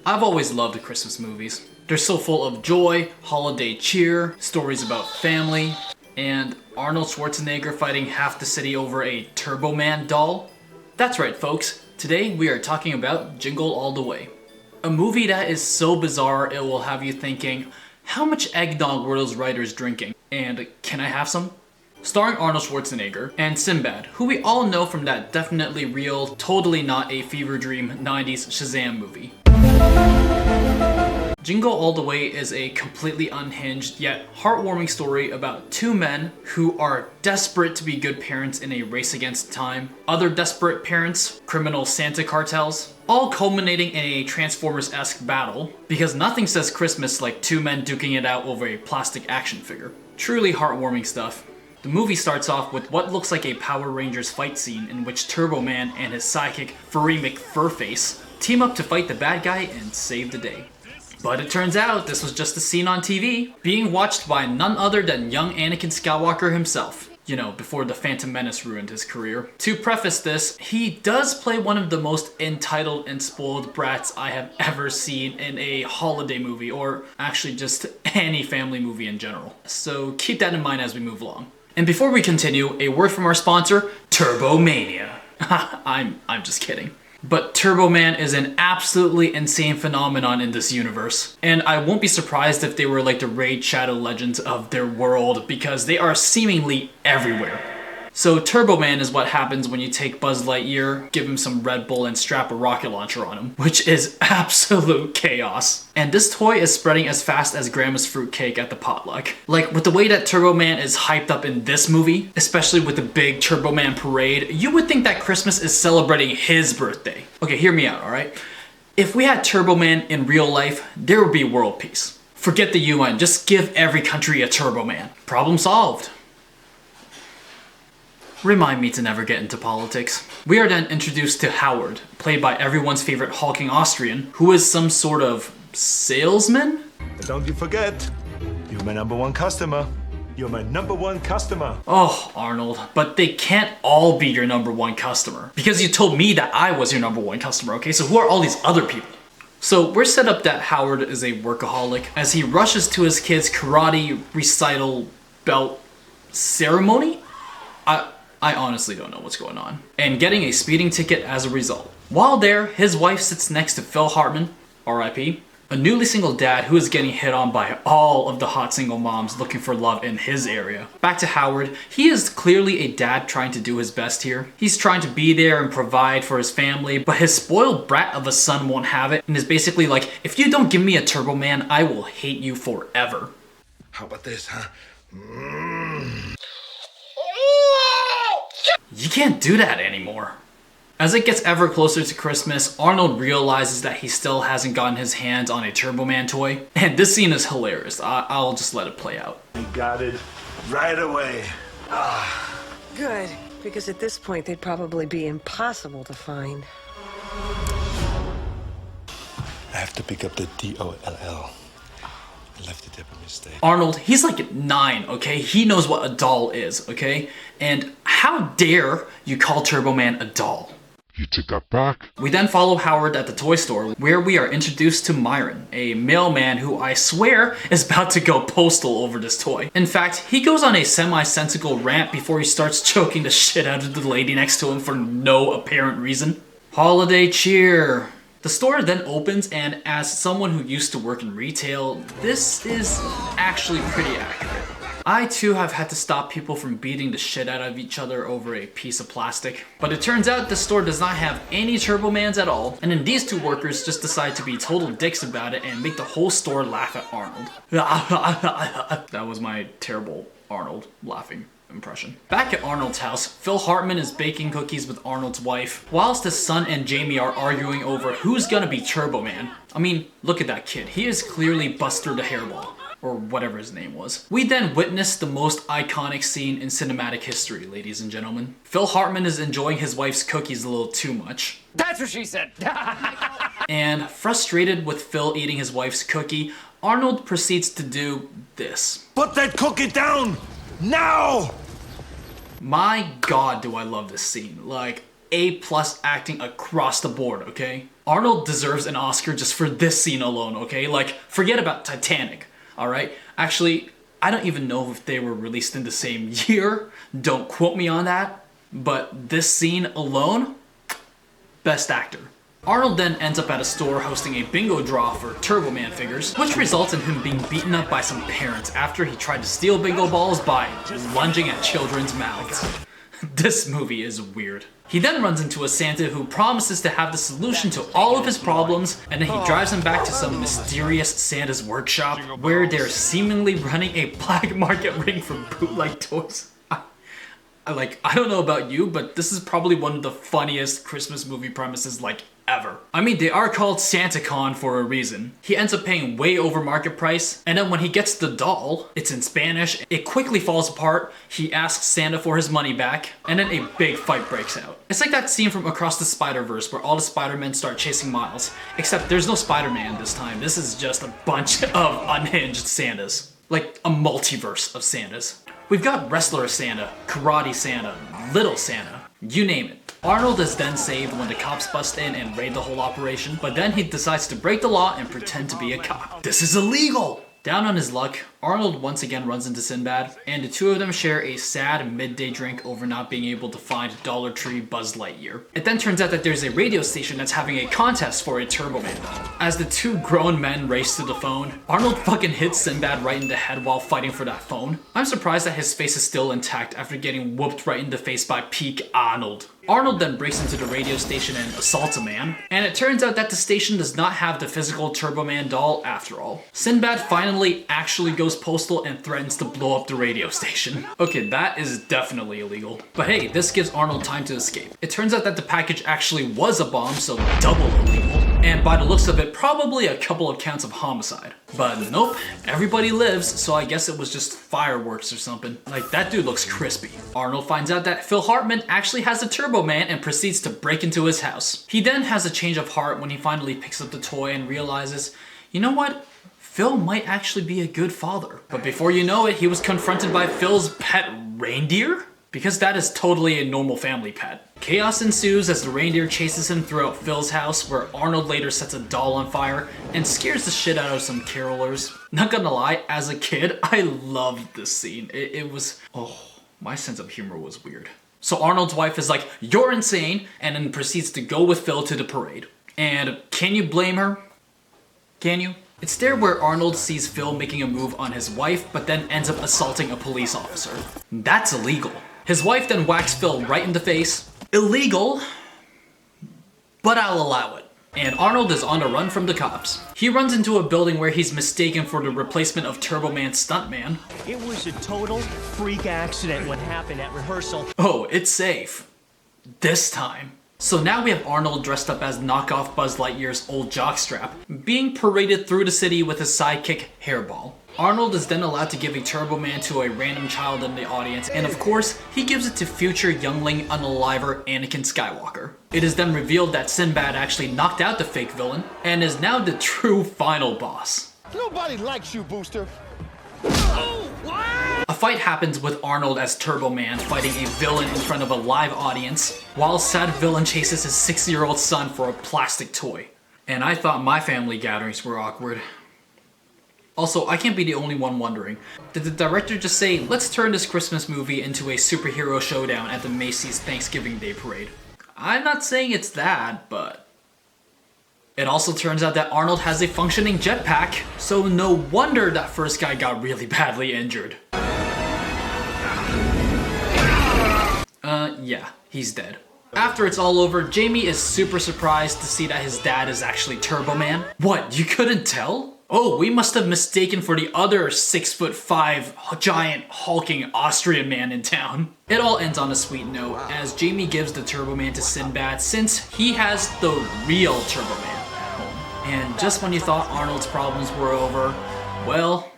I've always loved Christmas movies. They're so full of joy, holiday cheer, stories about family, and Arnold Schwarzenegger fighting half the city over a Turbo Man doll. That's right, folks. Today we are talking about Jingle All The Way. A movie that is so bizarre it will have you thinking, how much eggnog were those writers drinking? And can I have some? Starring Arnold Schwarzenegger and Sinbad, who we all know from that definitely real, totally not a fever dream 90s Shazam movie. Jingle All The Way is a completely unhinged yet heartwarming story about two men who are desperate to be good parents in a race against time, other desperate parents, criminal Santa cartels, all culminating in a Transformers-esque battle, because nothing says Christmas like two men duking it out over a plastic action figure. Truly heartwarming stuff. The movie starts off with what looks like a Power Rangers fight scene in which Turbo Man and his sidekick Furry McFurface team up to fight the bad guy and save the day. But it turns out this was just a scene on TV, being watched by none other than young Anakin Skywalker himself. You know, before the Phantom Menace ruined his career. To preface this, he does play one of the most entitled and spoiled brats I have ever seen in a holiday movie, or actually just any family movie in general. So keep that in mind as we move along. And before we continue, a word from our sponsor, Turbomania. I'm just kidding. But Turbo Man is an absolutely insane phenomenon in this universe. And I won't be surprised if they were like the Raid Shadow Legends of their world, because they are seemingly everywhere. So Turbo Man is what happens when you take Buzz Lightyear, give him some Red Bull and strap a rocket launcher on him, which is absolute chaos. And this toy is spreading as fast as Grandma's fruitcake at the potluck. Like, with the way that Turbo Man is hyped up in this movie, especially with the big Turbo Man parade, you would think that Christmas is celebrating his birthday. Okay, hear me out, alright? If we had Turbo Man in real life, there would be world peace. Forget the UN, just give every country a Turbo Man. Problem solved. Remind me to never get into politics. We are then introduced to Howard, played by everyone's favorite hulking Austrian, who is some sort of salesman? Don't you forget, you're my number one customer. You're my number one customer. Oh, Arnold, but they can't all be your number one customer. Because you told me that I was your number one customer, okay? So who are all these other people? So we're set up that Howard is a workaholic as he rushes to his kid's karate recital belt ceremony? I honestly don't know what's going on. And getting a speeding ticket as a result. While there, his wife sits next to Phil Hartman, RIP, a newly single dad who is getting hit on by all of the hot single moms looking for love in his area. Back to Howard, he is clearly a dad trying to do his best here. He's trying to be there and provide for his family, but his spoiled brat of a son won't have it and is basically like, if you don't give me a Turbo Man, I will hate you forever. How about this, huh? You can't do that anymore. As it gets ever closer to Christmas, Arnold realizes that he still hasn't gotten his hands on a Turbo Man toy. And this scene is hilarious. I'll just let it play out. You got it right away. Good, because at this point they'd probably be impossible to find. I have to pick up the DOLL. I left it there by mistake. Arnold, he's like 9, okay? He knows what a doll is, okay? And how dare you call Turbo Man a doll? You took that back? We then follow Howard at the toy store, where we are introduced to Myron, a mailman who I swear is about to go postal over this toy. In fact, he goes on a semi-sensical rant before he starts choking the shit out of the lady next to him for no apparent reason. Holiday cheer. The store then opens, and as someone who used to work in retail, this is actually pretty accurate. I too have had to stop people from beating the shit out of each other over a piece of plastic. But it turns out the store does not have any Turbo Mans at all, and then these two workers just decide to be total dicks about it and make the whole store laugh at Arnold. That was my terrible Arnold laughing impression. Back at Arnold's house, Phil Hartman is baking cookies with Arnold's wife, whilst his son and Jamie are arguing over who's gonna be Turbo Man. I mean, look at that kid. He is clearly Buster the Hairball, or whatever his name was. We then witness the most iconic scene in cinematic history, ladies and gentlemen. Phil Hartman is enjoying his wife's cookies a little too much. That's what she said! And frustrated with Phil eating his wife's cookie, Arnold proceeds to do this. Put that cookie down! Now! My god, do I love this scene. Like, A+ acting across the board, okay? Arnold deserves an Oscar just for this scene alone, okay? Like, forget about Titanic, alright? Actually, I don't even know if they were released in the same year. Don't quote me on that. But this scene alone, best actor. Arnold then ends up at a store hosting a bingo draw for Turbo Man figures, which results in him being beaten up by some parents after he tried to steal bingo balls by lunging at children's mouths. This movie is weird. He then runs into a Santa who promises to have the solution to all of his problems, and then he drives him back to some mysterious Santa's workshop where they're seemingly running a black market ring for bootleg toys. I don't know about you, but this is probably one of the funniest Christmas movie premises ever. I mean, they are called SantaCon for a reason. He ends up paying way over market price, and then when he gets the doll, it's in Spanish, it quickly falls apart, he asks Santa for his money back, and then a big fight breaks out. It's like that scene from Across the Spider-Verse where all the Spider-Men start chasing Miles, except there's no Spider-Man this time. This is just a bunch of unhinged Santas. Like a multiverse of Santas. We've got Wrestler Santa, Karate Santa, Little Santa, you name it. Arnold is then saved when the cops bust in and raid the whole operation, but then he decides to break the law and pretend to be a cop. This is illegal! Down on his luck, Arnold once again runs into Sinbad, and the two of them share a sad midday drink over not being able to find Dollar Tree Buzz Lightyear. It then turns out that there's a radio station that's having a contest for a Turbo Man doll. As the two grown men race to the phone, Arnold fucking hits Sinbad right in the head while fighting for that phone. I'm surprised that his face is still intact after getting whooped right in the face by peak Arnold. Arnold then breaks into the radio station and assaults a man, and it turns out that the station does not have the physical Turbo Man doll after all. Sinbad finally actually goes postal and threatens to blow up the radio station. Okay, that is definitely illegal. But hey, this gives Arnold time to escape. It turns out that the package actually was a bomb, so double illegal. And by the looks of it, probably a couple of counts of homicide. But nope, everybody lives, so I guess it was just fireworks or something. Like, that dude looks crispy. Arnold finds out that Phil Hartman actually has a Turbo Man and proceeds to break into his house. He then has a change of heart when he finally picks up the toy and realizes, you know what? Phil might actually be a good father. But before you know it, he was confronted by Phil's pet reindeer? Because that is totally a normal family pet. Chaos ensues as the reindeer chases him throughout Phil's house, where Arnold later sets a doll on fire and scares the shit out of some carolers. Not gonna lie, as a kid, I loved this scene. It was, my sense of humor was weird. So Arnold's wife is like, you're insane, and then proceeds to go with Phil to the parade. And can you blame her? Can you? It's there where Arnold sees Phil making a move on his wife, but then ends up assaulting a police officer. That's illegal. His wife then whacks Phil right in the face. Illegal, but I'll allow it. And Arnold is on the run from the cops. He runs into a building where he's mistaken for the replacement of Turbo Man's stuntman. It was a total freak accident what happened at rehearsal. Oh, it's safe. This time. So now we have Arnold dressed up as knockoff Buzz Lightyear's old jockstrap, being paraded through the city with his sidekick, Hairball. Arnold is then allowed to give a Turbo Man to a random child in the audience, and of course, he gives it to future youngling unaliver Anakin Skywalker. It is then revealed that Sinbad actually knocked out the fake villain, and is now the true final boss. Nobody likes you, Booster. A fight happens with Arnold as Turbo Man fighting a villain in front of a live audience, while said villain chases his 6-year-old son for a plastic toy. And I thought my family gatherings were awkward. Also, I can't be the only one wondering, did the director just say, let's turn this Christmas movie into a superhero showdown at the Macy's Thanksgiving Day Parade? I'm not saying it's that, but... It also turns out that Arnold has a functioning jetpack, so no wonder that first guy got really badly injured. Yeah, he's dead. After it's all over, Jamie is super surprised to see that his dad is actually Turbo Man. What, you couldn't tell? Oh, we must have mistaken for the other 6'5" giant hulking Austrian man in town. It all ends on a sweet note as Jamie gives the Turbo Man to Sinbad since he has the real Turbo Man at home. And just when you thought Arnold's problems were over, well,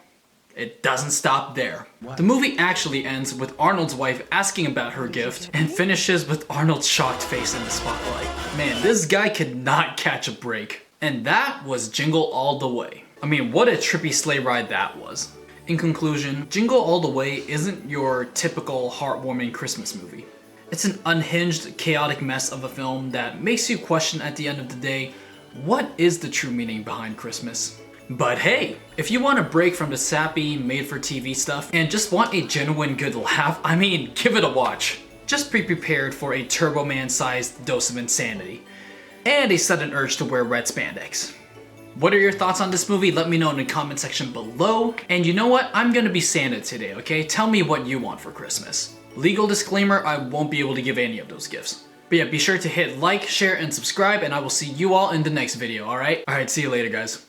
it doesn't stop there. The movie actually ends with Arnold's wife asking about her gift and finishes with Arnold's shocked face in the spotlight. Man, this guy could not catch a break. And that was Jingle All The Way. I mean, what a trippy sleigh ride that was. In conclusion, Jingle All The Way isn't your typical heartwarming Christmas movie. It's an unhinged, chaotic mess of a film that makes you question at the end of the day, What is the true meaning behind Christmas? But hey, if you want a break from the sappy, made-for-TV stuff and just want a genuine good laugh, I mean, give it a watch. Just be prepared for a Turbo Man-sized dose of insanity and a sudden urge to wear red spandex. What are your thoughts on this movie? Let me know in the comment section below. And you know what? I'm gonna be Santa today, okay? Tell me what you want for Christmas. Legal disclaimer, I won't be able to give any of those gifts. But yeah, be sure to hit like, share, and subscribe, and I will see you all in the next video, alright? Alright, see you later, guys.